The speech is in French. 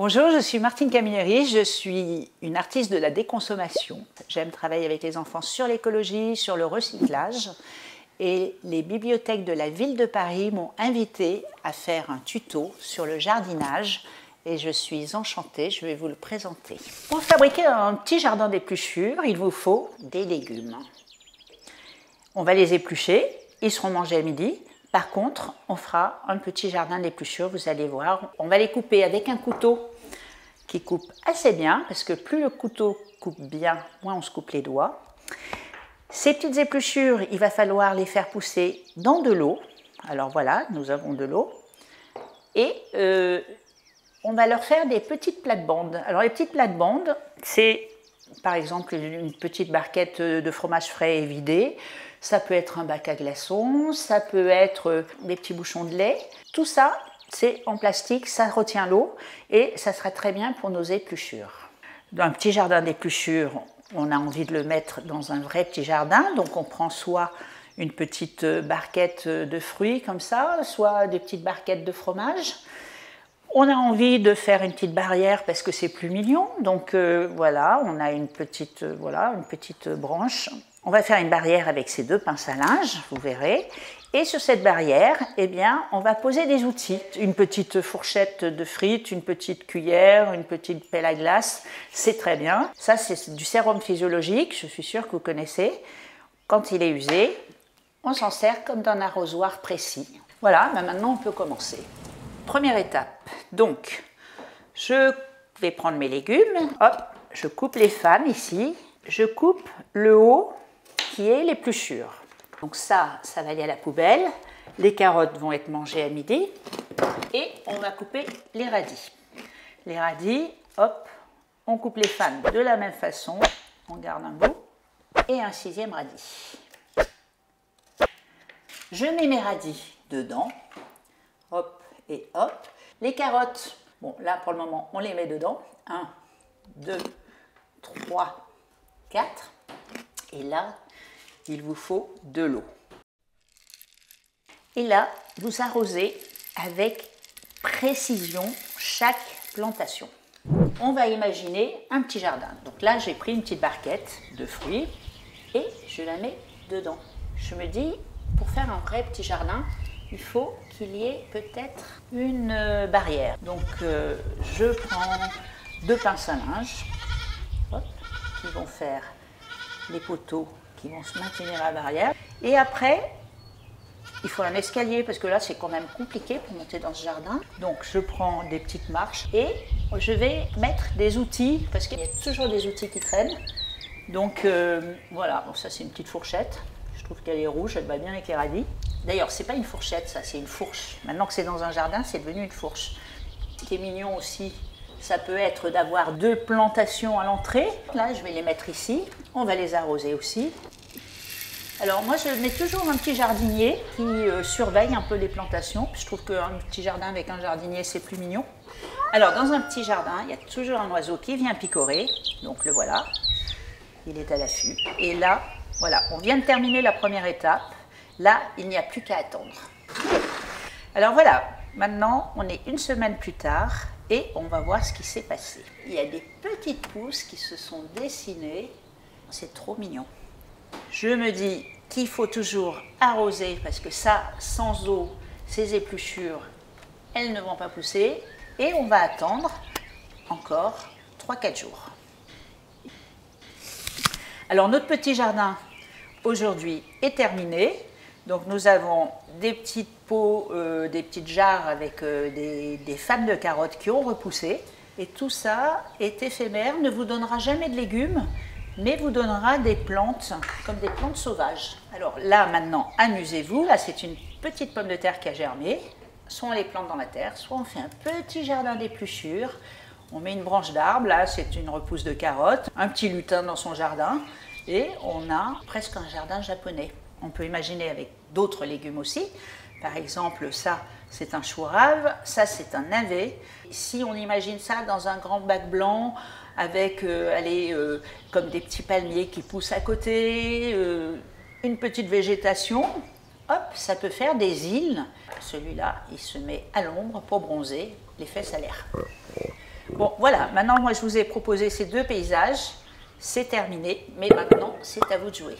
Bonjour, je suis Martine Camilleri, je suis une artiste de la déconsommation. J'aime travailler avec les enfants sur l'écologie, sur le recyclage. Et les bibliothèques de la ville de Paris m'ont invitée à faire un tuto sur le jardinage. Et je suis enchantée, je vais vous le présenter. Pour fabriquer un petit jardin d'épluchures, il vous faut des légumes. On va les éplucher, ils seront mangés à midi. Par contre, on fera un petit jardin d'épluchures, vous allez voir. On va les couper avec un couteau qui coupe assez bien, parce que plus le couteau coupe bien, moins on se coupe les doigts. Ces petites épluchures, il va falloir les faire pousser dans de l'eau. Alors voilà, nous avons de l'eau. Et on va leur faire des petites plates-bandes. Alors les petites plates-bandes, c'est par exemple une petite barquette de fromage frais et vidé. Ça peut être un bac à glaçons, ça peut être des petits bouchons de lait. Tout ça, c'est en plastique, ça retient l'eau et ça sera très bien pour nos épluchures. Dans un petit jardin d'épluchures, on a envie de le mettre dans un vrai petit jardin. Donc on prend soit une petite barquette de fruits comme ça, soit des petites barquettes de fromage. On a envie de faire une petite barrière parce que c'est plus mignon. Donc voilà, on a une petite branche. On va faire une barrière avec ces deux pinces à linge, vous verrez. Et sur cette barrière, eh bien, on va poser des outils. Une petite fourchette de frites, une petite cuillère, une petite pelle à glace, c'est très bien. Ça, c'est du sérum physiologique, je suis sûre que vous connaissez. Quand il est usé, on s'en sert comme d'un arrosoir précis. Voilà, maintenant on peut commencer. Première étape, donc, je vais prendre mes légumes. Hop, je coupe les fans ici. Je coupe le haut qui est l'épluchure. Donc ça va aller à la poubelle. Les carottes vont être mangées à midi. Et on va couper les radis. Les radis, hop, on coupe les fans de la même façon. On garde un bout. Et un sixième radis. Je mets mes radis dedans. Hop et hop. Les carottes, bon là pour le moment on les met dedans. 1, 2, 3, 4. Et là, il vous faut de l'eau. Et là, vous arrosez avec précision chaque plantation. On va imaginer un petit jardin. Donc là, j'ai pris une petite barquette de fruits et je la mets dedans. Je me dis, pour faire un vrai petit jardin, il faut qu'il y ait peut-être une barrière. Donc, je prends deux pinces à linge qui vont faire les poteaux qui vont se maintenir à la barrière. Et après, il faut un escalier parce que là, c'est quand même compliqué pour monter dans ce jardin. Donc, je prends des petites marches et je vais mettre des outils parce qu'il y a toujours des outils qui traînent. Donc, voilà, bon, ça c'est une petite fourchette. Je trouve qu'elle est rouge, elle va bien avec les radis. D'ailleurs, c'est pas une fourchette, ça, c'est une fourche. Maintenant que c'est dans un jardin, c'est devenu une fourche. Ce qui est mignon aussi, ça peut être d'avoir deux plantations à l'entrée. Là, je vais les mettre ici. On va les arroser aussi. Alors moi, je mets toujours un petit jardinier qui surveille un peu les plantations. Je trouve qu'un petit jardin avec un jardinier, c'est plus mignon. Alors, dans un petit jardin, il y a toujours un oiseau qui vient picorer. Donc, le voilà. Il est à l'affût. Et là, voilà, on vient de terminer la première étape. Là, il n'y a plus qu'à attendre. Alors voilà, maintenant, on est une semaine plus tard. Et on va voir ce qui s'est passé. Il y a des petites pousses qui se sont dessinées. C'est trop mignon. Je me dis qu'il faut toujours arroser parce que ça, sans eau, ces épluchures, elles ne vont pas pousser. Et on va attendre encore 3-4 jours. Alors notre petit jardin aujourd'hui est terminé. Donc nous avons des petites pots, des petites jarres avec des fans de carottes qui ont repoussé. Et tout ça est éphémère, ne vous donnera jamais de légumes, mais vous donnera des plantes, comme des plantes sauvages. Alors là maintenant, amusez-vous. Là c'est une petite pomme de terre qui a germé. Soit on les plante dans la terre, soit on fait un petit jardin d'épluchures. On met une branche d'arbre, là c'est une repousse de carottes, un petit lutin dans son jardin. Et on a presque un jardin japonais. On peut imaginer avec d'autres légumes aussi. Par exemple, ça, c'est un chou rave, ça, c'est un navet. Si on imagine ça dans un grand bac blanc, avec comme des petits palmiers qui poussent à côté, une petite végétation, hop, ça peut faire des îles. Celui-là, il se met à l'ombre pour bronzer, les fesses à l'air. Bon, voilà, maintenant moi je vous ai proposé ces deux paysages, c'est terminé, mais maintenant c'est à vous de jouer.